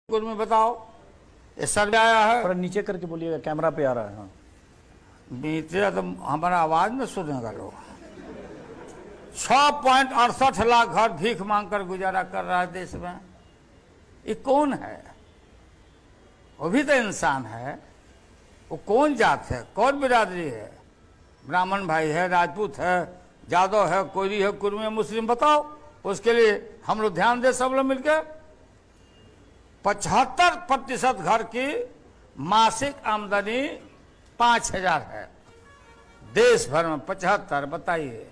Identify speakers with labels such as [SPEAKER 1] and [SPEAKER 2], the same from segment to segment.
[SPEAKER 1] में बताओ, ये सर्वे आया है।
[SPEAKER 2] थोड़ा नीचे करके बोलिएगा, कैमरा पे आ रहा है। हाँ,
[SPEAKER 1] नीचे तो हमारा आवाज में सुनेगा लोग। 6.68 लाख घर भीख मांगकर गुजारा कर रहा है देश में। ये कौन है? वो भी तो इंसान है। वो कौन जात है, कौन बिरादरी है? ब्राह्मण भाई है, राजपूत है, यादव है, कोयरी है, कुर्मी है, मुस्लिम? बताओ। उसके लिए हम लोग ध्यान दे सब लोग मिलकर। 75% घर की मासिक आमदनी 5,000 है देश भर में। 75। बताइए,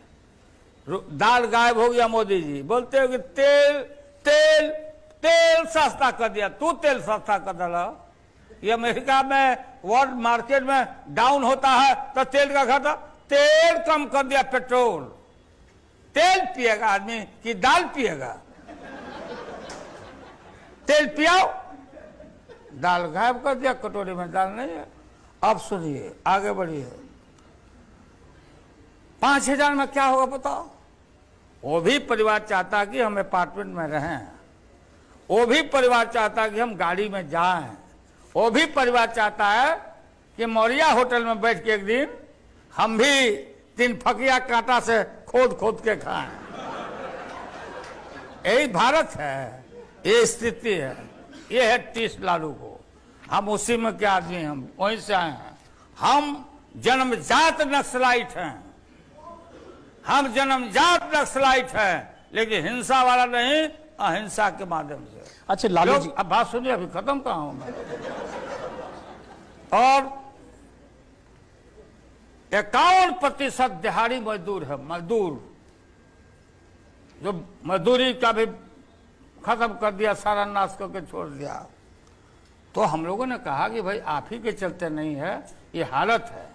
[SPEAKER 1] दाल गायब हो गया। मोदी जी बोलते हो कि तेल तेल तेल सस्ता कर दिया। तू तेल सस्ता कर दिला। ये अमेरिका में वर्ल्ड मार्केट में डाउन होता है तो तेल का घाटा। तेल कम कर दिया, पेट्रोल। तेल पिएगा आदमी कि दाल पिएगा? तेल पियाओ, दाल गायब कर दिया, कटोरी में दाल नहीं है। अब सुनिए, आगे बढ़िए। 5,000 में क्या होगा बताओ? वो भी परिवार चाहता है कि हम अपार्टमेंट में रहें। वो भी परिवार चाहता है कि हम गाड़ी में जाएं। वो भी परिवार चाहता है कि मौरिया होटल में बैठ के एक दिन हम भी 3 फकिया कांटा से खोद खोद के खाएं। यही भारत है, ये स्थिति है। ये है टीस लालू को। हम उसी में के आदमी, हम वहीं से आए हैं। हम जन्मजात नक्सलाइट हैं। हम जन्मजात नक्सलाइट हैं, लेकिन हिंसा वाला नहीं, अहिंसा के माध्यम से।
[SPEAKER 2] अच्छा लालू जी,
[SPEAKER 1] अब बात सुनिए, अभी खत्म कहाँ हूं मैं। और 51% दिहाड़ी मजदूर है। मजदूर जो मजदूरी का भी खत्म कर दिया, सारा नाश करके छोड़ दिया। तो हम लोगों ने कहा कि भाई आप ही के चलते नहीं है, ये हालत है,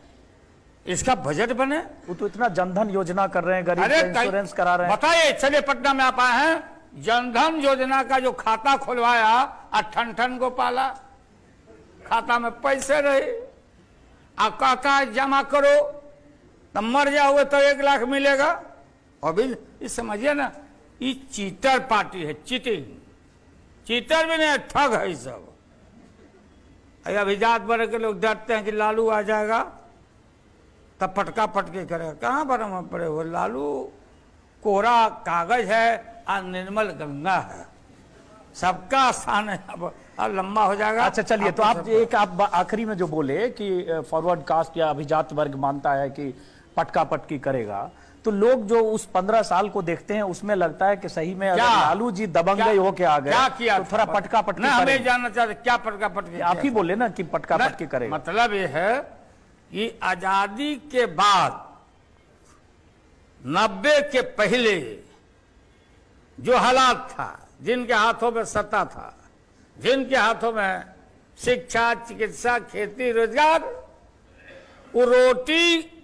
[SPEAKER 1] इसका बजट बने।
[SPEAKER 2] वो तो इतना जनधन योजना कर रहे हैं, गरीब का इंश्योरेंस करा रहे हैं।
[SPEAKER 1] बताइए, चलिए पटना में आप आए हैं, जनधन योजना का जो खाता खुलवाया, ठन को पाला। खाता में पैसे रहे, आप कहता है जमा करो, तब मर जाओगे तो 1 लाख मिलेगा। अभी इस समझिए ना, ये चीटर पार्टी है। चीटिंग, चीटर भी नहीं, ठग है सब। अभिजात वर्ग के लोग डरते हैं कि लालू आ जाएगा तब पटका पटकी करेगा। कहां पर हम पड़े हो? लालू कोरा कागज है और निर्मल गंगा है। सबका आसान है, अब लंबा हो जाएगा।
[SPEAKER 2] अच्छा चलिए, तो आप एक आप आखिरी में जो बोले कि फॉरवर्ड कास्ट या अभिजात वर्ग मानता है कि पटका पटकी करेगा, तो लोग जो उस 15 साल को देखते हैं उसमें लगता है कि सही में अगर लालू जी दबंगई होके आ गए तो थोड़ा पटका पटकी
[SPEAKER 1] ना। हमें जानना चाहते क्या पटका पटकी?
[SPEAKER 2] आप ही बोले ना कि पटका पटकी करेगा।
[SPEAKER 1] मतलब ये है कि आजादी के बाद 90 के पहले जो हालात था, जिनके हाथों में सत्ता था, जिनके हाथों में शिक्षा, चिकित्सा, खेती, रोजगार, वो रोटी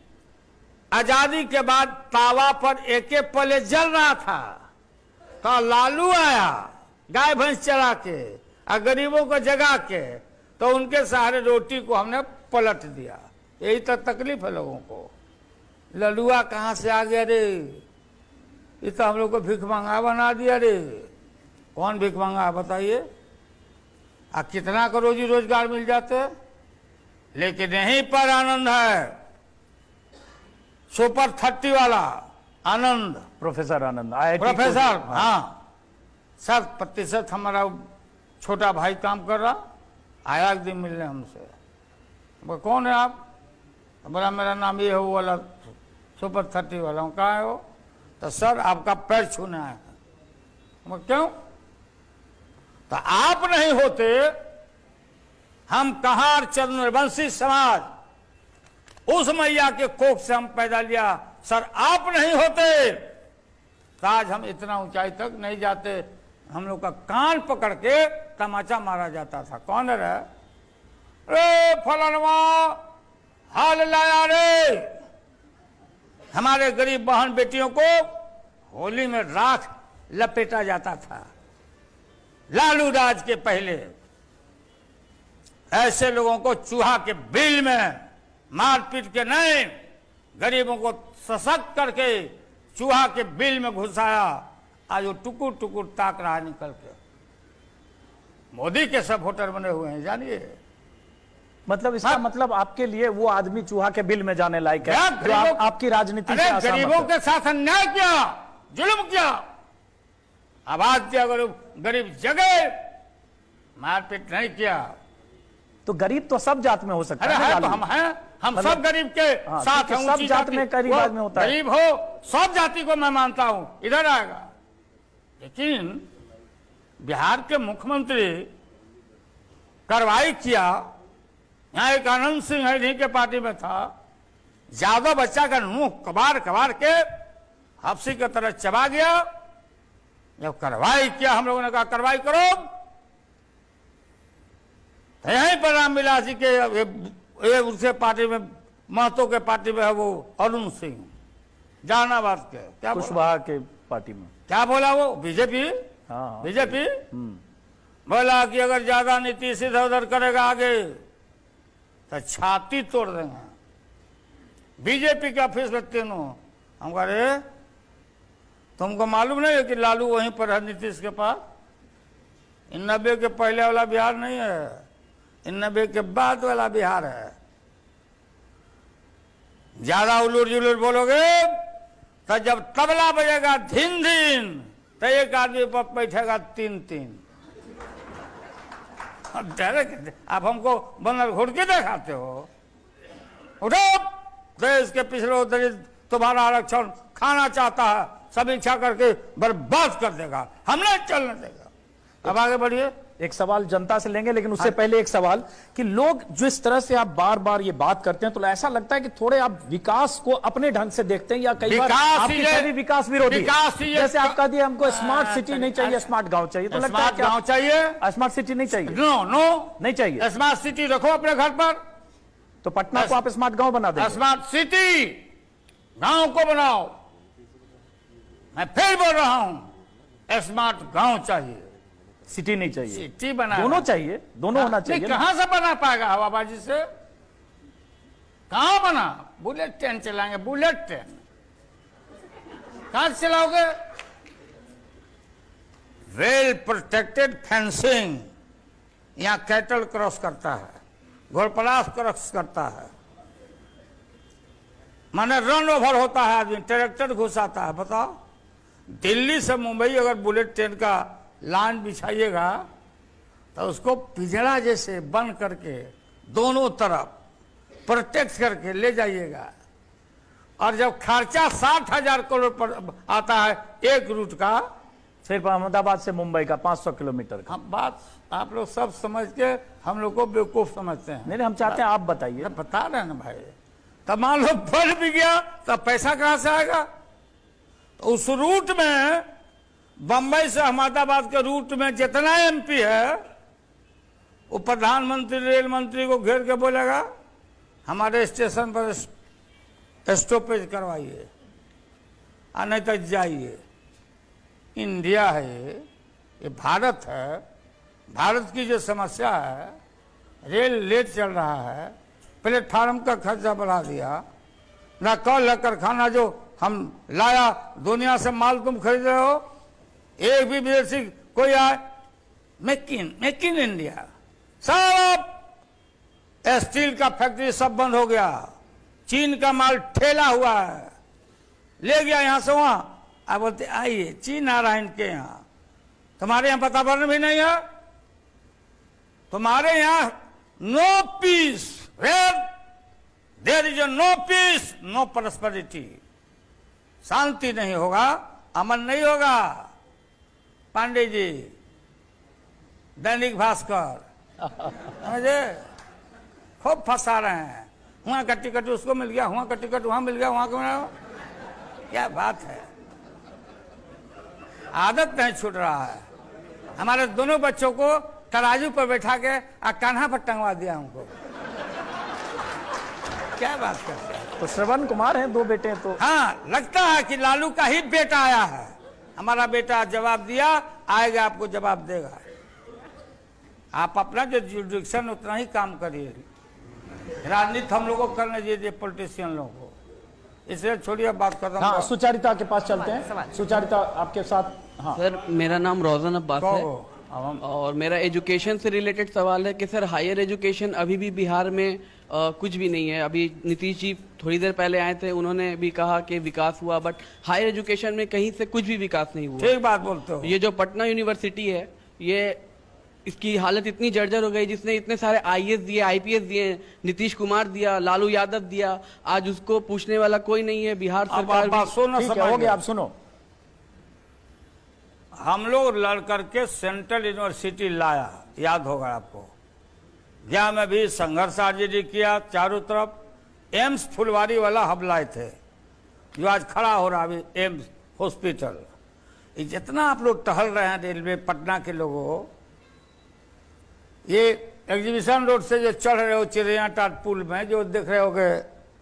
[SPEAKER 1] आजादी के बाद तावा पर एक पले जल रहा था। तो लालू आया गाय भैंस चला के और गरीबों को जगा के, तो उनके सहारे रोटी को हमने पलट दिया। यही तो तकलीफ है लोगों को। ललुआ कहां से आ गया रे? ये तो हम लोग को भीख मंगा बना दिया रे। कौन भीख मंगा बताइए? कितना को रोजी रोजगार मिल जाते, लेकिन यहीं पर आनंद है। सुपर 30 वाला आनंद,
[SPEAKER 2] प्रोफेसर आनंद, IIT
[SPEAKER 1] प्रोफेसर, हाँ, 100% हमारा छोटा भाई काम कर रहा। आया एक दिन मिलने हमसे, कौन है आप? बोला मेरा नाम ये है, वो वाला सुपर 30 वाला हूँ। कहाँ है वो? तो सर आपका पैर छूने आया है। क्यों? तो आप नहीं होते, हम कहार चंद्रवंशी समाज, उस मैया के कोख से हम पैदा लिया। सर आप नहीं होते तो आज हम इतना ऊंचाई तक नहीं जाते। हम लोग का कान पकड़ के तमाचा मारा जाता था। कौन है रे? फलनवा हाल लाया रे। हमारे गरीब बहन बेटियों को होली में राख लपेटा जाता था। लालू राज के पहले ऐसे लोगों को चूहा के बिल में मार पीट के नहीं, गरीबों को सशक्त करके चूहा के बिल में घुसाया। आज वो टुकुर टुकुर ताक रहा निकल के। मोदी के सब वोटर बने हुए हैं, जानिए।
[SPEAKER 2] मतलब इसका मतलब आपके लिए वो आदमी चूहा के बिल में जाने लायक है जो आपकी राजनीति से
[SPEAKER 1] अरे
[SPEAKER 2] असहमत
[SPEAKER 1] गरीबों
[SPEAKER 2] है।
[SPEAKER 1] के साथ अन्याय किया, जुल्म किया, आवाज दिया, गरीब जगे, मारपीट नहीं किया।
[SPEAKER 2] तो गरीब तो सब जात में हो सकता
[SPEAKER 1] अरे
[SPEAKER 2] है ना
[SPEAKER 1] है तो
[SPEAKER 2] लालू?
[SPEAKER 1] हम हैं, हम
[SPEAKER 2] मतलब-
[SPEAKER 1] सब गरीब के
[SPEAKER 2] हाँ,
[SPEAKER 1] साथ
[SPEAKER 2] क्योंकि
[SPEAKER 1] हैं।
[SPEAKER 2] सब
[SPEAKER 1] ऊंची
[SPEAKER 2] जात में गरीब
[SPEAKER 1] वो
[SPEAKER 2] आदमी होता है।
[SPEAKER 1] गरीब हो, सब जाति को मैं मानता हूं, इधर आएगा। लेकिन बिहार के मुख्यमंत्री कार्रवाई किया, यहां एक आनंद सिंह है, इन्हीं के पार्टी में था, ज्यादा बच्चा का मुंह कबार कबार के हफ्सी की तरह चबा गया। जब कार्रवाई किया, हम लोगों ने कहा कार्रवाई करो, तो यहीं पर रामविलास जी के ये उसके पार्टी में, महतो के पार्टी में है वो अरुण सिंह, जहानाबाद के, क्या
[SPEAKER 2] कुशवाहा के पार्टी में
[SPEAKER 1] क्या बोला वो, बीजेपी,
[SPEAKER 2] हाँ
[SPEAKER 1] बीजेपी बोला कि अगर ज्यादा नीतीश इधर उधर करेगा आगे तो छाती तोड़ देंगे। बीजेपी के ऑफिस में तीनों, हम कह रहे तुमको मालूम नहीं है कि लालू वहीं पर है नीतीश के पास? 90 के पहले वाला बिहार नहीं है, 90 के बाद वाला बिहार है। ज्यादा उलूर जुलूर बोलोगे तो जब तबला बजेगा धीन धीन तो एक आदमी पर बैठेगा 3-3। आप हमको बंदर घुड़ के दिखाते हो। उठो, देश के पिछड़े दलित तुम्हारा आरक्षण खाना चाहता है, समीक्षा करके बर्बाद कर देगा, हम नहीं चलने देगा। अब आगे बढ़िए।
[SPEAKER 2] एक सवाल जनता से लेंगे, लेकिन उससे पहले एक सवाल कि लोग जिस तरह से आप बार बार ये बात करते हैं तो ऐसा लगता है कि थोड़े आप विकास को अपने ढंग से देखते हैं, या कई बार आपकी छवि विकास विरोधी है। जैसे आप कह दिए हमको स्मार्ट सिटी नहीं चाहिए, स्मार्ट गांव चाहिए, तो लगता है
[SPEAKER 1] स्मार्ट गांव चाहिए,
[SPEAKER 2] स्मार्ट सिटी नहीं चाहिए?
[SPEAKER 1] नो नो
[SPEAKER 2] नहीं चाहिए।
[SPEAKER 1] स्मार्ट सिटी रखो अपने घर पर,
[SPEAKER 2] तो पटना को आप स्मार्ट गांव बना देंगे?
[SPEAKER 1] स्मार्ट सिटी गांव को बनाओ। मैं फिर बोल रहा हूं, स्मार्ट गांव चाहिए,
[SPEAKER 2] सिटी नहीं चाहिए।
[SPEAKER 1] सिटी बना,
[SPEAKER 2] दोनों चाहिए, दोनों होना चाहिए।
[SPEAKER 1] कहां से बना पाएगा हवाबाजी से? कहां बना? बुलेट ट्रेन चलाएंगे, बुलेट ट्रेन कहां से चलाओगे? वेल प्रोटेक्टेड फेंसिंग, यहां कैटल क्रॉस करता है, घोड़पलास क्रॉस करता है, माने रन ओवर होता है, आदमी ट्रैक्टर घुसाता है। बताओ, दिल्ली से मुंबई अगर बुलेट ट्रेन का लाइन बिछाइएगा तो उसको पिंजड़ा जैसे बंद करके दोनों तरफ प्रोटेक्ट करके ले जाइएगा। और जब खर्चा 60,000 करोड़ पर आता है एक रूट का,
[SPEAKER 2] सिर्फ अहमदाबाद से मुंबई का 500 किलोमीटर का।
[SPEAKER 1] हम बात आप लोग सब समझ के हम लोग को बेवकूफ समझते हैं।
[SPEAKER 2] नहीं, हम चाहते हैं आप बताइए।
[SPEAKER 1] बता रहे हैं ना भाई, तब मान लो बढ़ भी गया तब पैसा कहां से आएगा? तो उस रूट में, बंबई से अहमदाबाद के रूट में जितना एमपी है वो प्रधानमंत्री रेल मंत्री को घेर के बोलेगा हमारे स्टेशन पर स्टॉपेज करवाइए, और नहीं तो जाइए। इंडिया है ये भारत है, भारत की जो समस्या है, रेल लेट चल रहा है, प्लेटफार्म का खर्चा बढ़ा दिया, ना कल है कारखाना जो हम लाया दुनिया से माल तुम खरीद रहे हो, एक भी विदेशी कोई आए, मेक इन इंडिया, सब स्टील का फैक्ट्री सब बंद हो गया, चीन का माल ठेला हुआ है, ले गया यहां से वहां। अब बोलते आइए चीन आ रहा है इनके यहां, तुम्हारे यहां वातावरण भी नहीं है, तुम्हारे यहां no peace, there is no peace no prosperity, शांति नहीं होगा, अमन नहीं होगा। पांडे जी, दैनिक भास्कर, समझे, खूब फंसा रहे हैं, वहां का टिकट उसको मिल गया, वहां का टिकट वहां मिल गया, वहां का, क्या बात है, आदत नहीं छूट रहा है। हमारे दोनों बच्चों को तराजू पर बैठा के कान्हा पर टंगवा दिया हमको, क्या बात करते हैं।
[SPEAKER 2] तो श्रवण कुमार हैं, 2 बेटे हैं, तो
[SPEAKER 1] हाँ, लगता है कि लालू का ही बेटा आया है, हमारा बेटा जवाब दिया, आएगा आपको जवाब देगा। आप अपना जो जुडिक्शन उतना ही काम करिए, राजनीति हम लोगों को करने दीजिए, पॉलिटिशियन लोगों को, इसलिए छोड़िए बात कर रहा हूँ।
[SPEAKER 2] हाँ, सुचारिता के पास चलते हैं। सुचारिता आपके साथ। हाँ
[SPEAKER 3] सर, मेरा नाम रोजन अब्बास है। और मेरा एजुकेशन से रिलेटेड सवाल है कि सर हायर एजुकेशन अभी भी बिहार में कुछ भी नहीं है। अभी नीतीश जी थोड़ी देर पहले आए थे, उन्होंने भी कहा कि विकास हुआ, बट हायर एजुकेशन में कहीं से कुछ भी विकास नहीं हुआ।
[SPEAKER 1] ठीक बात बोलते हो।
[SPEAKER 3] ये जो पटना यूनिवर्सिटी है, ये इसकी हालत इतनी जर्जर हो गई, जिसने इतने सारे आईएएस दिए, आईपीएस दिए, नीतीश कुमार दिया, लालू यादव दिया, आज उसको पूछने वाला कोई नहीं है। बिहार सरकार
[SPEAKER 2] हो गया, आप सुनो।
[SPEAKER 1] हम लोग लड़ करके सेंट्रल यूनिवर्सिटी लाया, याद होगा आपको। गया में भी संघर्ष आरजेडी किया चारों तरफ। एम्स फुलवारी वाला हम लाए थे, जो आज खड़ा हो रहा अभी एम्स हॉस्पिटल। जितना आप लोग टहल रहे हैं रेलवे पटना के लोगों, ये एग्जीबिशन रोड से जो चढ़ रहे हो चिड़िया टाट पुल में, जो देख रहे होगे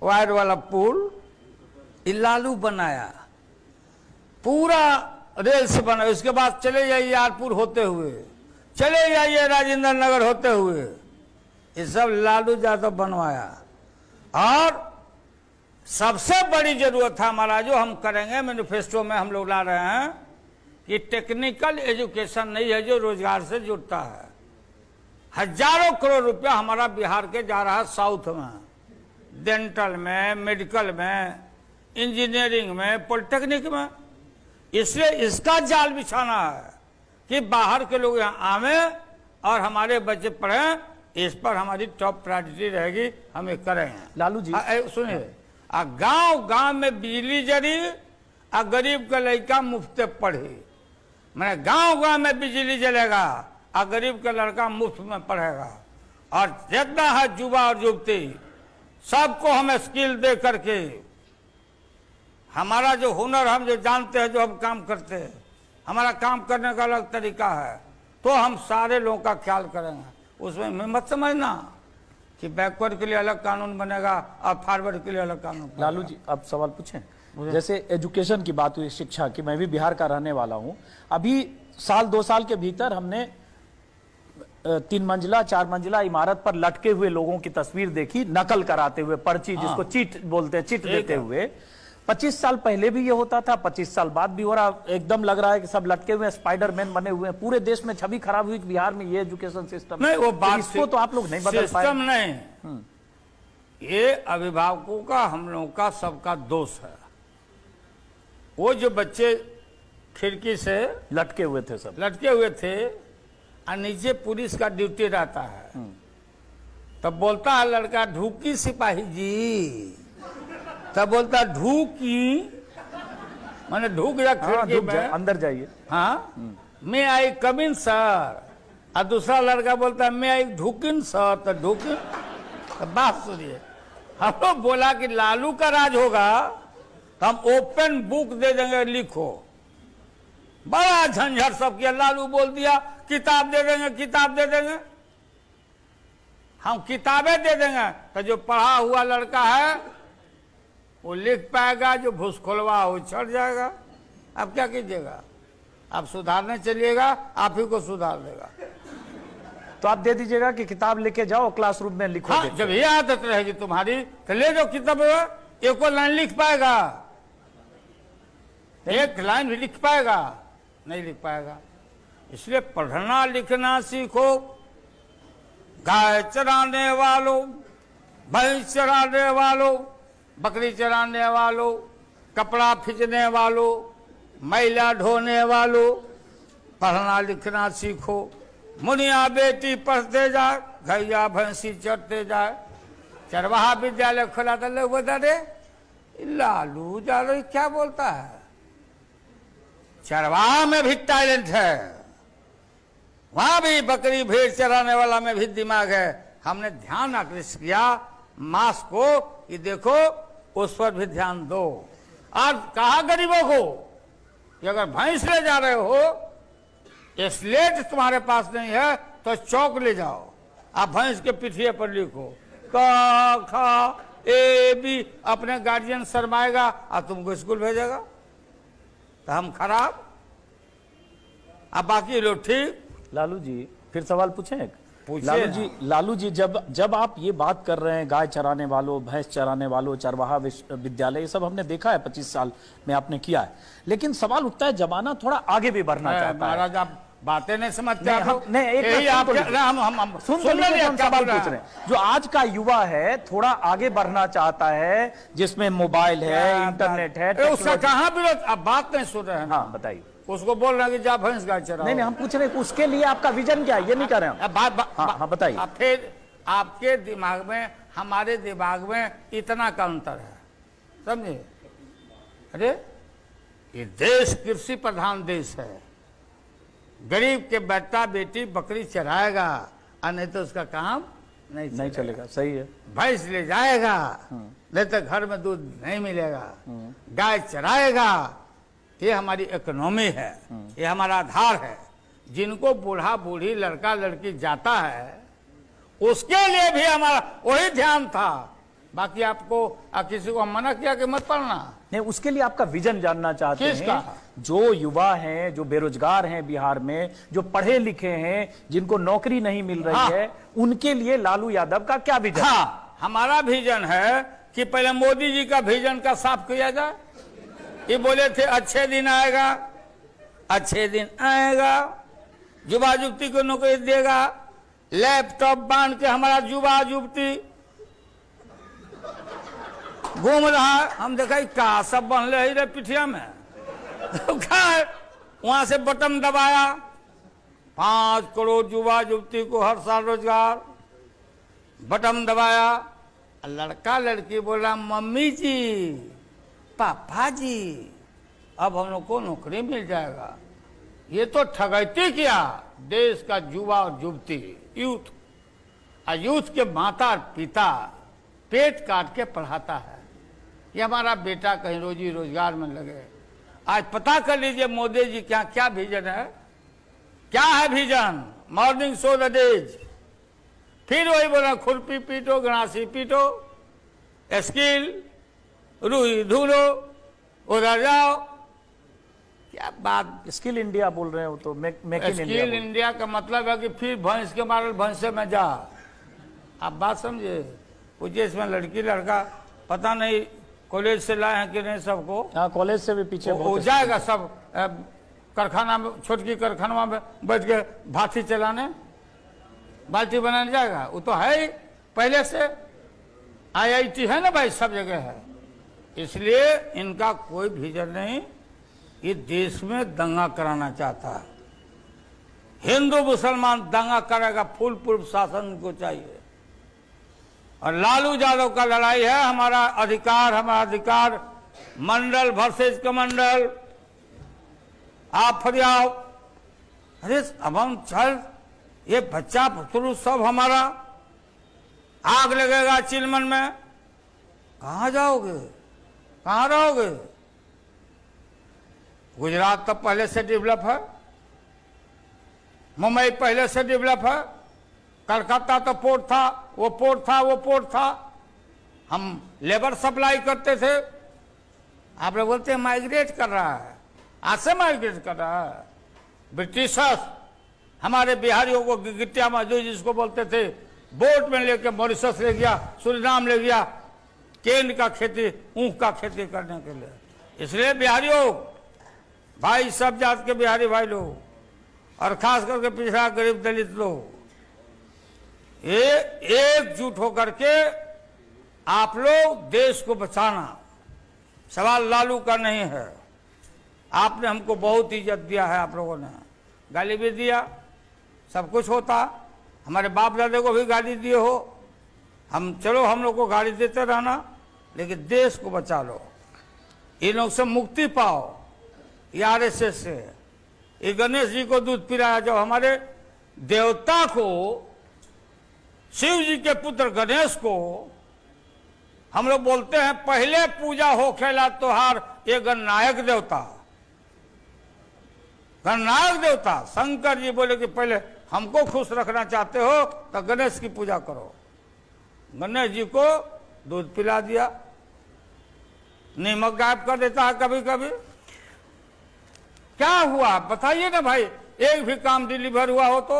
[SPEAKER 1] वायर वाला पुल, ये लालू बनाया, पूरा रेल से बना। उसके बाद चले जाइए यारपुर होते हुए, चले जाइए राजेंद्र नगर होते हुए, ये सब लालू यादव बनवाया। और सबसे बड़ी जरूरत है हमारा, जो हम करेंगे मैनिफेस्टो में हम लोग ला रहे हैं, कि टेक्निकल एजुकेशन नहीं है जो रोजगार से जुड़ता है। हजारों करोड़ रुपया हमारा बिहार के जा रहा है साउथ में, डेंटल में, मेडिकल में, इंजीनियरिंग में, पॉलिटेक्निक में। इसलिए इसका जाल बिछाना है कि बाहर के लोग यहाँ आवे और हमारे बच्चे पढ़ें। इस पर हमारी टॉप प्रायोरिटी रहेगी, हम ये करेंगे।
[SPEAKER 2] लालू जी
[SPEAKER 1] सुनिए, गांव गांव में बिजली जरी, गरीब का लड़का मुफ्त पढ़ी। मैंने गांव गांव में बिजली जलेगा और गरीब का लड़का मुफ्त में पढ़ेगा। और जितना है युवा और युवती, सबको हम स्किल दे करके, हमारा जो हुनर हम जो जानते हैं, जो हम काम करते हैं, हमारा काम करने का अलग तरीका है, तो हम सारे लोगों का ख्याल करेंगे। उसमें मत समझना कि बैकवर्ड के लिए अलग कानून बनेगा और फॉरवर्ड के लिए अलग कानून।
[SPEAKER 2] लालू जी आप सवाल पूछें। जैसे एजुकेशन की बात हुई, शिक्षा की, मैं भी बिहार का रहने वाला हूं। अभी साल 2 साल के भीतर हमने 3 मंजिला 4 मंजिला इमारत पर लटके हुए लोगों की तस्वीर देखी, नकल कराते हुए, पर्ची जिसको चीट बोलते हैं, चीट देते हुए। 25 साल पहले भी ये होता था, 25 साल बाद भी हो रहा। एकदम लग रहा है कि सब लटके हुए स्पाइडरमैन बने हुए हैं। पूरे देश में छवि खराब हुई कि बिहार में ये एजुकेशन सिस्टम
[SPEAKER 1] नहीं, वो बात
[SPEAKER 2] इसको तो आप लोग नहीं बदल पाए।
[SPEAKER 1] सिस्टम नहीं, ये अभिभावकों का, हम लोगों का, सबका दोष है। वो जो बच्चे खिड़की से
[SPEAKER 2] लटके हुए थे, सब
[SPEAKER 1] लटके हुए थे, और नीचे पुलिस का ड्यूटी रहता है, तब बोलता है लड़का, ढूकी सिपाही जी। तब बोलता ढूकी, मैंने ढूक जा खिड़की में,
[SPEAKER 2] अंदर जाइए।
[SPEAKER 1] हाँ, मैं आई कमिन सर। और दूसरा लड़का बोलता है मैं आई ढूकिन सर। तो ढूकिन, तो बात सुनिए, हम लोग बोला कि लालू का राज होगा तो हम ओपन बुक दे देंगे, लिखो। बड़ा झंझट सब किया, लालू बोल दिया किताब दे देंगे, किताब दे देंगे। हम किताबें दे देंगे तो जो पढ़ा हुआ लड़का है वो लिख पाएगा, जो भूसखोलवा वो चढ़ जाएगा। अब क्या कीजिएगा, आप सुधारने चलिएगा, आप ही को सुधार देगा।
[SPEAKER 2] तो आप दे दीजिएगा कि किताब लेके जाओ, क्लासरूम में लिखो।
[SPEAKER 1] हाँ, जब ये आदत रहेगी तुम्हारी तो ले जाओ किताब, एक लाइन लिख पाएगा, एक लाइन भी लिख पाएगा, नहीं लिख पाएगा। इसलिए पढ़ना लिखना सीखो। गाय चराने वालों, भैंस चराने वालों, बकरी चराने वालों, कपड़ा खींचने वालों, मैला ढोने वालों, पढ़ना लिखना सीखो। मुनिया बेटी पढ़ते जाए, गैया भैंसी चढ़ते जाए। चरवाहा विद्यालय खोला था, लोग बता रहे लालू यादव क्या बोलता है। चरवाहा में भी टैलेंट है, वहां भी बकरी भेड़ चराने वाला में भी दिमाग है। हमने ध्यान आकृष्ट किया मास को कि देखो उस पर भी ध्यान दो। और कहा गरीबों को कि अगर भैंस ले जा रहे हो, स्लेट तुम्हारे पास नहीं है तो चौक ले जाओ, आप भैंस के पिठिए पर लिखो क ख ए बी, अपने गार्जियन शर्माएगा और तुमको स्कूल भेजेगा। तो हम खराब, अब बाकी लोग ठीक।
[SPEAKER 2] लालू जी फिर सवाल पूछें एक?
[SPEAKER 1] पूछिए।
[SPEAKER 2] लालू जी जब आप ये बात कर रहे हैं, गाय चराने वालों, भैंस चराने वालों, चरवाहा विद्यालय, ये सब हमने देखा है, 25 साल में आपने किया है। लेकिन सवाल उठता है, जमाना थोड़ा आगे भी बढ़ना चाहता है।
[SPEAKER 1] महाराज आप बातें नहीं समझते
[SPEAKER 2] नहीं,
[SPEAKER 1] आप
[SPEAKER 2] हम
[SPEAKER 1] लोग?
[SPEAKER 2] नहीं, एक
[SPEAKER 1] यही
[SPEAKER 2] मिनट सुन
[SPEAKER 1] आप
[SPEAKER 2] तो लीजिए।
[SPEAKER 1] हम
[SPEAKER 2] सुन तो
[SPEAKER 1] सुन
[SPEAKER 2] लीजिए,
[SPEAKER 1] लीजिए
[SPEAKER 2] हम
[SPEAKER 1] क्या
[SPEAKER 2] सवाल
[SPEAKER 1] बोल रहा
[SPEAKER 2] पूछ
[SPEAKER 1] है।
[SPEAKER 2] रहे हैं। जो आज का युवा है थोड़ा आगे बढ़ना चाहता है, जिसमें मोबाइल है, इंटरनेट है,
[SPEAKER 1] अरे उसका
[SPEAKER 2] टेक्नोलॉजी-
[SPEAKER 1] कहाँ विरोध? अब बात नहीं सुन रहे हैं।
[SPEAKER 2] हाँ बताइए।
[SPEAKER 1] उसको बोल रहे हैं कि जा भैंस गाय चराओ।
[SPEAKER 2] नहीं नहीं, हम पूछ रहे हैं कि उसके लिए आपका विजन क्या है, ये नहीं कह रहे हैं हम।
[SPEAKER 1] अब
[SPEAKER 2] हाँ, बताइए।
[SPEAKER 1] अब फिर आपके दिमाग में हमारे दिमाग में इतना का अंतर है, समझे? अरे ये देश कृषि प्रधान देश है। गरीब के बेटा बेटी बकरी चराएगा और नहीं तो उसका काम नहीं
[SPEAKER 2] चलेगा। सही है।
[SPEAKER 1] भैंस ले जाएगा नहीं तो घर में दूध नहीं मिलेगा, गाय चराएगा। ये हमारी इकोनॉमी है, ये हमारा आधार है। जिनको बूढ़ा बूढ़ी लड़का लड़की जाता है उसके लिए भी हमारा वही ध्यान था। बाकी आपको किसी को मना किया कि मत पढ़ना?
[SPEAKER 2] नहीं, उसके लिए आपका विजन जानना चाहते
[SPEAKER 1] किसका?
[SPEAKER 2] हैं। जो युवा हैं, जो बेरोजगार हैं बिहार में, जो पढ़े लिखे हैं, जिनको नौकरी नहीं मिल रही
[SPEAKER 1] हाँ।
[SPEAKER 2] है, उनके लिए लालू यादव का क्या विजन?
[SPEAKER 1] हाँ, हमारा विजन है कि पहले मोदी जी का विजन का साफ किया जाए। ये बोले थे अच्छे दिन आएगा, अच्छे दिन आएगा, युवा युवती को नौकरी देगा। लैपटॉप बांध के हमारा युवा युवती घूम रहा है। हम देखा क्या सब बनले ही रे पिठिया में। वहां से बटन दबाया, 5 करोड़ युवा युवती को हर साल रोजगार। बटन दबाया, लड़का लड़की बोला मम्मी जी पापा जी अब हम लोग को नौकरी मिल जाएगा। ये तो ठगैती किया देश का युवा और युवती, यूथ। और यूथ के माता और पिता पेट काट के पढ़ाता है। ये हमारा बेटा कहीं रोजी रोजगार में लगे। आज पता कर लीजिए मोदी जी क्या क्या विजन है। क्या है vision? Morning show the days. फिर वही बोला खुरपी पीटो, गणासी पीटो, स्किल रूही ढूंढो, उधर जाओ। क्या बात?
[SPEAKER 2] स्किल इंडिया बोल रहे हो तो make in India.
[SPEAKER 1] Skill India का मतलब है कि फिर भैंस के मारल भैंसे में जा। आप बात समझे? पूछिए इसमें लड़की लड़का पता नहीं कॉलेज से लाए हैं कि नहीं सबको।
[SPEAKER 2] हाँ, कॉलेज से भी पीछे
[SPEAKER 1] वो जाएगा सब कारखाना में, छोटकी कारखाना में बैठ के भाती चलाने, बाल्टी बनाने जाएगा। वो तो है ही पहले से। IIT है ना भाई, सब जगह है। इसलिए इनका कोई विजन नहीं। ये देश में दंगा कराना चाहता है। हिंदू मुसलमान दंगा करेगा, फुल प्रूफ शासन को चाहिए। और लालू यादव का लड़ाई है हमारा अधिकार मंडल वर्सेज कमंडल। आप फरियाओ। अरे अब हम चल, ये बच्चा पुरुष सब हमारा। आग लगेगा चिलमन में, कहाँ जाओगे, कहाँ रहोगे? गुजरात तो पहले से डेवलप है, मुंबई पहले से डेवलप है, कलकत्ता तो पोर्ट था, वो पोर्ट था, वो पोर्ट था। हम लेबर सप्लाई करते थे। आप लोग बोलते हैं माइग्रेट कर रहा है। आज से माइग्रेट कर रहा है। ब्रिटिशर्स हमारे बिहारियों को गिट्टिया मजदूर जिसको बोलते थे, बोट में लेके मॉरिशस ले गया, सूरीनाम ले गया, केन का खेती, ऊख का खेती करने के लिए। इसलिए बिहारियों भाई, सब जात के बिहारी भाई लोग, और खास करके पिछड़ा गरीब दलित लोग, ये एकजुट होकर के आप लोग देश को बचाना। सवाल लालू का नहीं है। आपने हमको बहुत इज्जत दिया है, आप लोगों ने गाली भी दिया, सब कुछ होता। हमारे बाप दादे को भी गाली दिए हो। हम चलो हम लोग को गाली देते रहना, लेकिन देश को बचा लो। इन लोग से मुक्ति पाओ। ये RSS से ये गणेश जी को दूध पिलाया। जब हमारे देवता को, शिव जी के पुत्र गणेश को हम लोग बोलते हैं पहले पूजा हो खेला त्योहार, ये गणनायक देवता, गणनायक देवता शंकर जी बोले कि पहले हमको खुश रखना चाहते हो तो गणेश की पूजा करो। गणेश जी को दूध पिला दिया। नमक गायब कर देता है कभी कभी। क्या हुआ बताइए ना भाई? एक भी काम डिलीवर हुआ हो तो?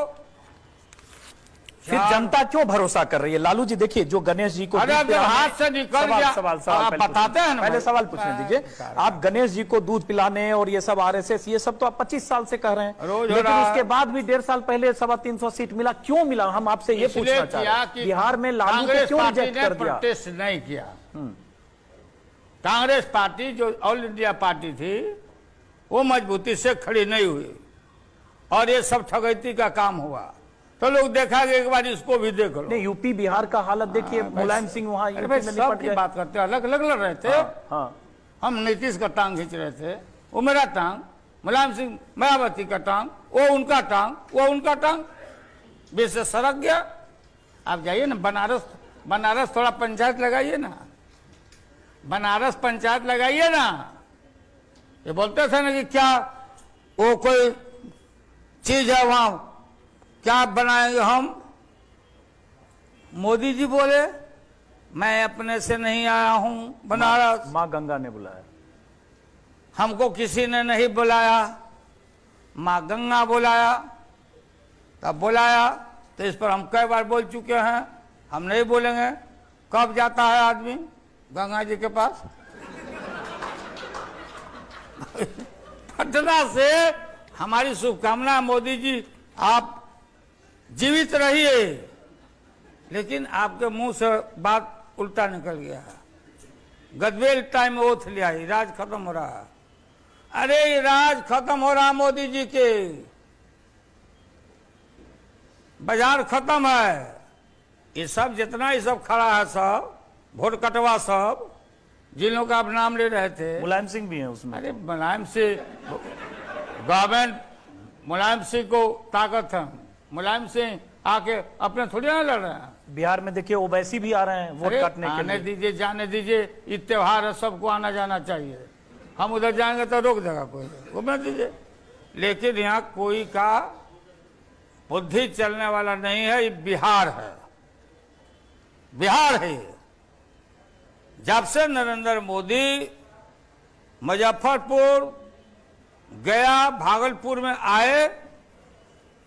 [SPEAKER 2] फिर जनता क्यों भरोसा कर रही है? लालू जी देखिए, जो गणेश जी को
[SPEAKER 1] अरे
[SPEAKER 2] दूध
[SPEAKER 1] जब
[SPEAKER 2] पिलाने-
[SPEAKER 1] हाथ से निकल गया, आप बताते हैं ना
[SPEAKER 2] पहले
[SPEAKER 1] भाई।
[SPEAKER 2] सवाल पूछने दीजिए। आप गणेश जी को दूध पिलाने और ये सब आरएसएस, ये सब तो आप 25 साल से कह रहे हैं,
[SPEAKER 1] रोज हो
[SPEAKER 2] लेकिन
[SPEAKER 1] रहा है।
[SPEAKER 2] उसके बाद भी 1.5 साल पहले 325 सीट मिला, क्यों मिला? हम आपसे ये
[SPEAKER 1] इसलिए
[SPEAKER 2] पूछना चाह रहे
[SPEAKER 1] किया
[SPEAKER 2] हैं,
[SPEAKER 1] कि
[SPEAKER 2] बिहार में लालू को
[SPEAKER 1] कांग्रेस
[SPEAKER 2] क्यों
[SPEAKER 1] पार्टी
[SPEAKER 2] रिजेक्ट
[SPEAKER 1] ने
[SPEAKER 2] कर दिया?
[SPEAKER 1] प्रोटेस्ट नहीं किया। कांग्रेस पार्टी जो ऑल इंडिया पार्टी थी वो मजबूती से खड़ी नहीं हुई और ये सब ठगैती का काम हुआ। तो लोग देखा कि एक बार इसको भी देख लो।
[SPEAKER 2] नहीं, यूपी बिहार का हालत देखिए, मुलायम सिंह वहां
[SPEAKER 1] अरे
[SPEAKER 2] यूपी
[SPEAKER 1] भाई
[SPEAKER 2] में
[SPEAKER 1] सब
[SPEAKER 2] निपट
[SPEAKER 1] की
[SPEAKER 2] गए।
[SPEAKER 1] बात करते, अलग अलग लड़ रहे थे।
[SPEAKER 2] हाँ,
[SPEAKER 1] हम नीतीश का टांग खींच रहे थे, वो मेरा टांग, मुलायम सिंह मायावती का टांग, वो उनका टांग, वो उनका टांग, बीच से सड़क गया। आप जाइए ना बनारस, बनारस थोड़ा पंचायत लगाइए ना, बनारस पंचायत लगाइए ना। ये बोलते थे ना कि क्या वो कोई चीज है वहां, क्या बनाएंगे हम? मोदी जी बोले मैं अपने से नहीं आया हूं बनारस,
[SPEAKER 2] माँ गंगा ने बुलाया।
[SPEAKER 1] हमको किसी ने नहीं बुलाया, माँ गंगा बुलाया। तब बुलाया तो इस पर हम कई बार बोल चुके हैं, हम नहीं बोलेंगे। कब जाता है आदमी गंगा जी के पास? पटना से हमारी शुभकामना, मोदी जी आप जीवित रहिए, लेकिन आपके मुंह से बात उल्टा निकल गया है। गदवेल टाइम ओथ लिया, राज खत्म हो रहा है। अरे ये राज खत्म हो रहा मोदी जी के, बाजार खत्म है। ये सब जितना ये सब खड़ा है, सब वोट कटवा, सब जिन लोगों का आप नाम ले रहे थे,
[SPEAKER 2] मुलायम सिंह भी है उसमें।
[SPEAKER 1] अरे मुलायम सिंह गवर्नमेंट, मुलायम सिंह को ताकत है। मुलायम सिंह आके अपने थोड़ी ना लड़ रहे हैं।
[SPEAKER 2] बिहार में देखिए ओवैसी भी आ रहे हैं वोट
[SPEAKER 1] अरे
[SPEAKER 2] काटने के
[SPEAKER 1] आने
[SPEAKER 2] लिए।
[SPEAKER 1] दीजिए, जाने दीजिए, ये त्योहार है, सबको आना जाना चाहिए। हम उधर जाएंगे तो रोक देगा कोई, घूमने दीजिए। लेकिन यहाँ कोई का बुद्धि चलने वाला नहीं है। ये बिहार है, बिहार है। जब से नरेंद्र मोदी मुजफ्फरपुर, गया, भागलपुर में आए,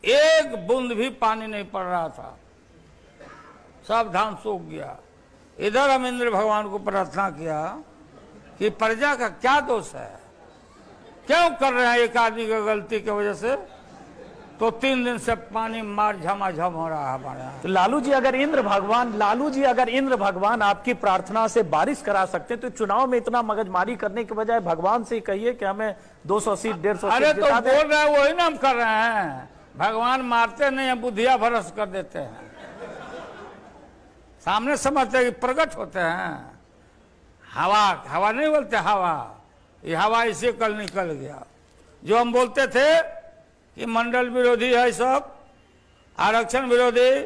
[SPEAKER 1] एक बूंद भी पानी नहीं पड़ रहा था, सब धान सूख गया। इधर हम इंद्र भगवान को प्रार्थना किया कि प्रजा का क्या दोष है, क्यों कर रहे हैं एक आदमी की गलती की वजह से, तो 3 दिन से पानी मार झमाझम हो रहा है हमारे यहाँ।
[SPEAKER 2] तो लालू जी अगर इंद्र भगवान आपकी प्रार्थना से बारिश करा सकते हैं, तो चुनाव में इतना मगजमारी करने के बजाय भगवान से कहिए कि हमें 200 सीट 150
[SPEAKER 1] अरे
[SPEAKER 2] सीट
[SPEAKER 1] तो
[SPEAKER 2] जिता दें।
[SPEAKER 1] बोल रहे हैं, वही ना हम कर रहे हैं। भगवान मारते नहीं है, बुद्धिया भरस कर देते हैं। सामने समझते हैं कि प्रकट होते हैं। हवा, हवा नहीं बोलते, हवा, ये हवा इसे कल निकल गया। जो हम बोलते थे कि मंडल विरोधी है सब, आरक्षण विरोधी,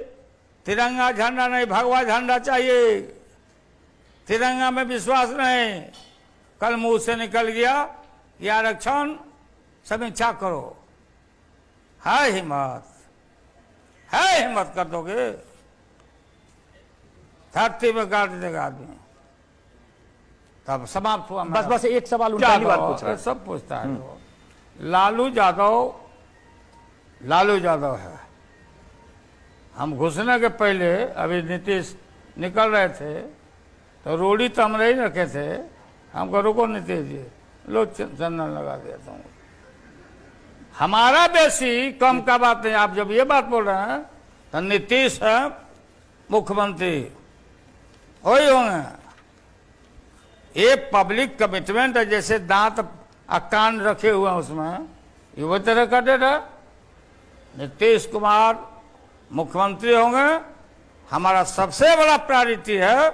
[SPEAKER 1] तिरंगा झंडा नहीं, भगवा झंडा चाहिए, तिरंगा में विश्वास नहीं, कल मुंह से निकल गया कि आरक्षण समीक्षा करो। है हिम्मत, है हिम्मत कर दोगे, धरती में गाड़ देगा आदमी। तब समाप्त हुआ।
[SPEAKER 2] बस एक सवाल उनका पहली बार पूछ रहा है।
[SPEAKER 1] सब पूछता है वो। लालू यादव है। हम घुसने के पहले, अभी नीतीश निकल रहे थे तो रोड़ी तो हम नहीं रखे थे, हमको रुको नीतीश जी, लो चंदन लगा देता हूँ। हमारा बेसी कम का बात नहीं। आप जब ये बात बोल रहे हैं तो नीतीश है मुख्यमंत्री, वही होंगे। ये पब्लिक कमिटमेंट है, जैसे दांत कान रखे हुए हैं उसमें, ये वो तरह का डेट है। नीतीश कुमार मुख्यमंत्री होंगे। हमारा सबसे बड़ा प्रायोरिटी है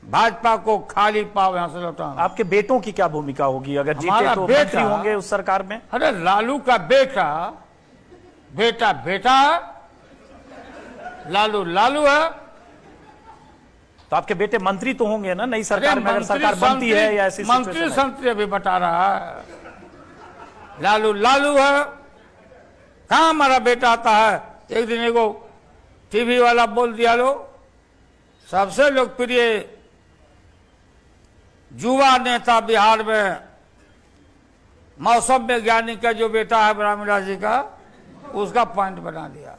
[SPEAKER 1] भाजपा को खाली पाव यहां से लौटाना।
[SPEAKER 2] आपके बेटों की क्या भूमिका होगी अगर जीते
[SPEAKER 1] हमारा
[SPEAKER 2] तो?
[SPEAKER 1] बेटा-
[SPEAKER 2] मंत्री होंगे उस सरकार में?
[SPEAKER 1] अरे लालू का बेटा बेटा है, लालू है।
[SPEAKER 2] तो आपके बेटे मंत्री तो होंगे ना नई सरकार में, अगर सरकार बनती है या ऐसी
[SPEAKER 1] मंत्री
[SPEAKER 2] सिचुएशन है?
[SPEAKER 1] संतरी अभी बता रहा है। लालू है। कहाँ हमारा बेटा आता है? एक दिन एगो टीवी वाला बोल दिया, लो सबसे लोकप्रिय युवा नेता बिहार में, मौसम वैज्ञानिक का जो बेटा है ब्राह्मणा जी का, उसका पॉइंट बना दिया।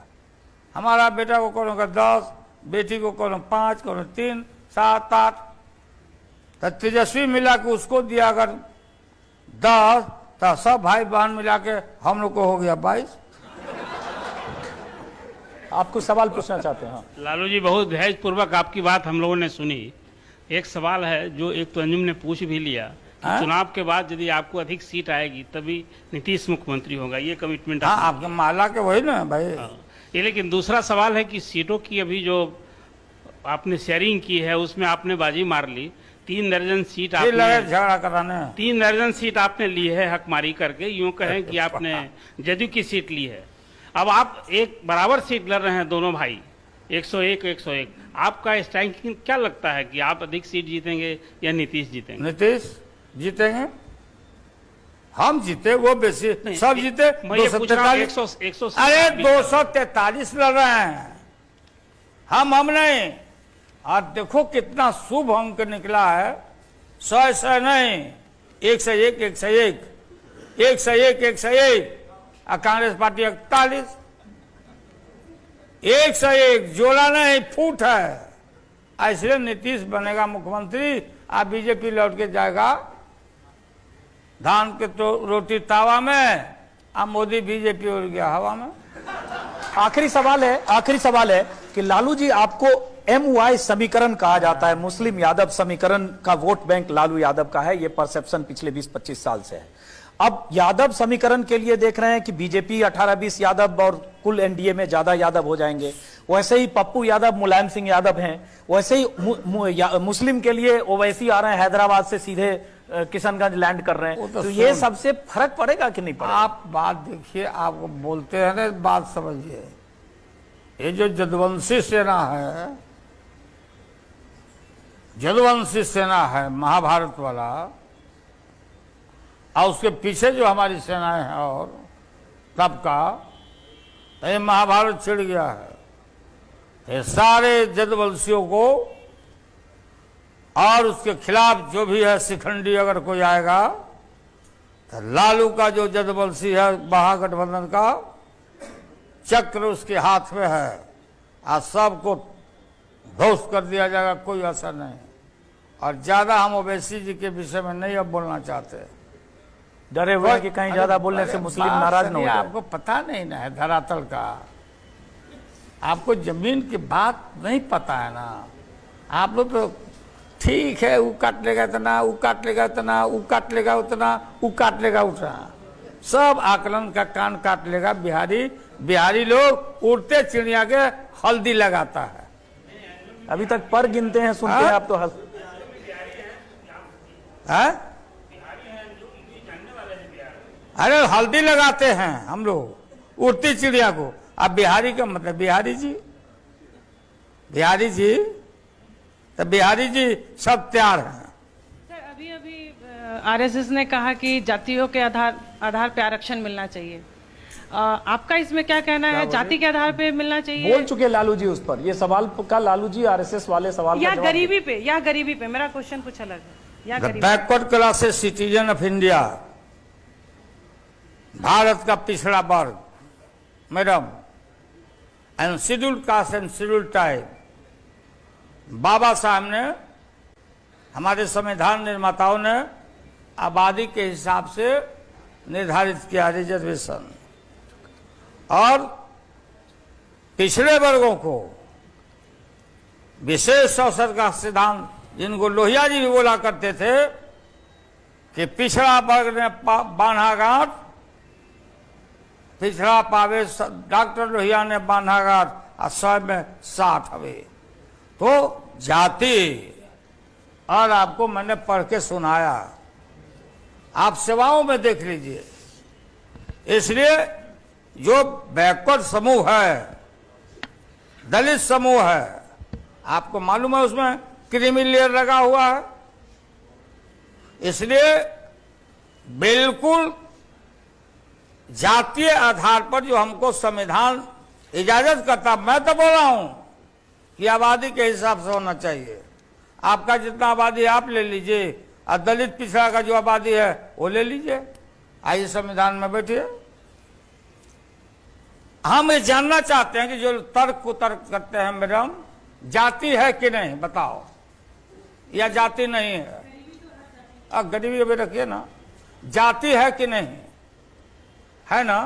[SPEAKER 1] हमारा बेटा को कोनो का 10, बेटी को कोनो 5, कोनो 3, 7, 8, तो तेजस्वी मिला के उसको दिया अगर 10, तो सब भाई बहन मिला के हम लोग को हो गया 22।
[SPEAKER 2] आपको सवाल पूछना चाहते हैं? हाँ।
[SPEAKER 4] लालू जी, बहुत धैर्य पूर्वक आपकी बात हम लोगों ने सुनी। एक सवाल है जो एक तो अंजुम ने पूछ भी लिया कि
[SPEAKER 1] हाँ?
[SPEAKER 4] चुनाव के बाद यदि आपको अधिक सीट आएगी तभी नीतीश मुख्यमंत्री होगा, ये कमिटमेंट
[SPEAKER 1] हाँ, आपके माला के वही ना भाई।
[SPEAKER 4] ये लेकिन दूसरा सवाल है कि सीटों की अभी जो आपने शेयरिंग की है उसमें आपने बाजी मार ली। 3 दर्जन सीट
[SPEAKER 1] फिर लगे
[SPEAKER 4] आपने
[SPEAKER 1] झगड़ा कराने।
[SPEAKER 4] 3 दर्जन सीट आपने ली है हकमारी करके, यूं कहें कि आपने जदयू की सीट ली है। अब आप एक बराबर सीट लड़ रहे हैं दोनों भाई, 101 101। आपका स्टैंकिंग क्या लगता है कि आप अधिक सीट जीतेंगे या नीतीश जीतेंगे?
[SPEAKER 1] नीतीश जीतेंगे, हम जीते, वो बेसी, सब जीते।
[SPEAKER 4] मैं ये पूछ रहा हूं, 100
[SPEAKER 1] अरे 243 लड़ रहे हैं, हम नहीं। और देखो कितना शुभ अंक निकला है, 100 नहीं, 101 101 101 101, और कांग्रेस पार्टी 41, 101 जोड़ा नहीं फूट है। इसलिए नीतीश बनेगा मुख्यमंत्री, और बीजेपी लौट के जाएगा धान के तो रोटी तावा में, अब मोदी बीजेपी उड़ गया हवा में।
[SPEAKER 2] आखिरी सवाल है कि लालू जी, आपको MY समीकरण कहा जाता है, मुस्लिम यादव समीकरण का वोट बैंक लालू यादव का है, ये परसेप्शन पिछले 20-25 साल से है। अब यादव समीकरण के लिए देख रहे हैं कि बीजेपी 18-20 यादव और कुल NDA में ज्यादा यादव हो जाएंगे। वैसे ही पप्पू यादव, मुलायम सिंह यादव हैं, वैसे ही मुस्लिम के लिए ओवैसी आ रहे हैं, हैदराबाद से सीधे किशनगंज लैंड कर रहे हैं। तो ये सबसे फर्क पड़ेगा कि नहीं पड़ेगा?
[SPEAKER 1] आप बात देखिए, आपको बोलते हैं ना, बात समझिए। ये जो जदुवंशी सेना है, जदुवंशी सेना है महाभारत वाला, और उसके पीछे जो हमारी सेनाएं हैं और तब का, तो ये महाभारत छिड़ गया है। ये सारे जदुवंशियों को और उसके खिलाफ जो भी है शिखंडी अगर कोई आएगा, तो लालू का जो जदुवंशी है महागठबंधन का चक्र उसके हाथ में है, आज सबको ध्वस्त कर दिया जाएगा, कोई असर नहीं। और ज्यादा हम ओवैसी जी के विषय में नहीं अब बोलना चाहते,
[SPEAKER 2] डरे हुए हैं कि कहीं ज्यादा बोलने से मुस्लिम नाराज न हो जाए।
[SPEAKER 1] आपको पता नहीं ना है धरातल का, आपको जमीन की बात नहीं पता है ना। आप लोग तो ठीक है, वो काट लेगा इतना, वो काट लेगा इतना, वो काट लेगा उतना, वो काट लेगा उतना, सब आकलन का कान काट लेगा। बिहारी लोग उड़ते चिड़िया के हल्दी लगाता है।
[SPEAKER 2] अभी तक पर गिनते हैं, सुनते हैं आप तो
[SPEAKER 1] अरे हल्दी लगाते हैं हम लोग उड़ती चिड़िया को। अब बिहारी का मतलब बिहारी जी, तो बिहारी जी सब तैयार हैं।
[SPEAKER 5] सर, अभी RSS ने कहा कि जातियों के आधार पे आरक्षण मिलना चाहिए। आपका इसमें क्या कहना है? जाति के आधार पे मिलना चाहिए?
[SPEAKER 2] बोल चुके लालू जी उस पर, ये सवाल का लालू जी RSS वाले सवाल
[SPEAKER 5] या गरीबी पे? मेरा क्वेश्चन कुछ अलग है। या गरीबी,
[SPEAKER 1] backward classes citizen of India, Bharat का पिछड़ा वर्ग madam, and scheduled caste and scheduled tribe, Baba Saheb ने, हमारे संविधान निर्माताओं ने आबादी के हिसाब से निर्धारित किया रिजर्वेशन, और पिछड़े वर्गों को विशेष अवसर का सिद्धांत, जिनको लोहिया जी भी बोला करते थे कि पिछड़ा वर्ग ने बांधा गांठ, पिछड़ा पावे डॉक्टर लोहिया ने बांधा गांठ, और 100 में 60 हवे। तो जाति, और आपको मैंने पढ़ के सुनाया, आप सेवाओं में देख लीजिए। इसलिए जो बैकवर्ड समूह है, दलित समूह है, आपको मालूम है उसमें क्रीमी लेयर लगा हुआ है। इसलिए बिल्कुल जातीय आधार पर जो हमको संविधान इजाजत करता, मैं तो बोल रहा हूं कि आबादी के हिसाब से होना चाहिए। आपका जितना आबादी आप ले लीजिए, और दलित पिछड़ा का जो आबादी है वो ले लीजिए, आइए संविधान में बैठिए। हम ये जानना चाहते हैं कि जो तर्क कुतर्क करते हैं मैडम, जाति है कि नहीं बताओ, या जाति नहीं है? अब गरीबी अभी रखिए ना, जाति है कि नहीं है ना?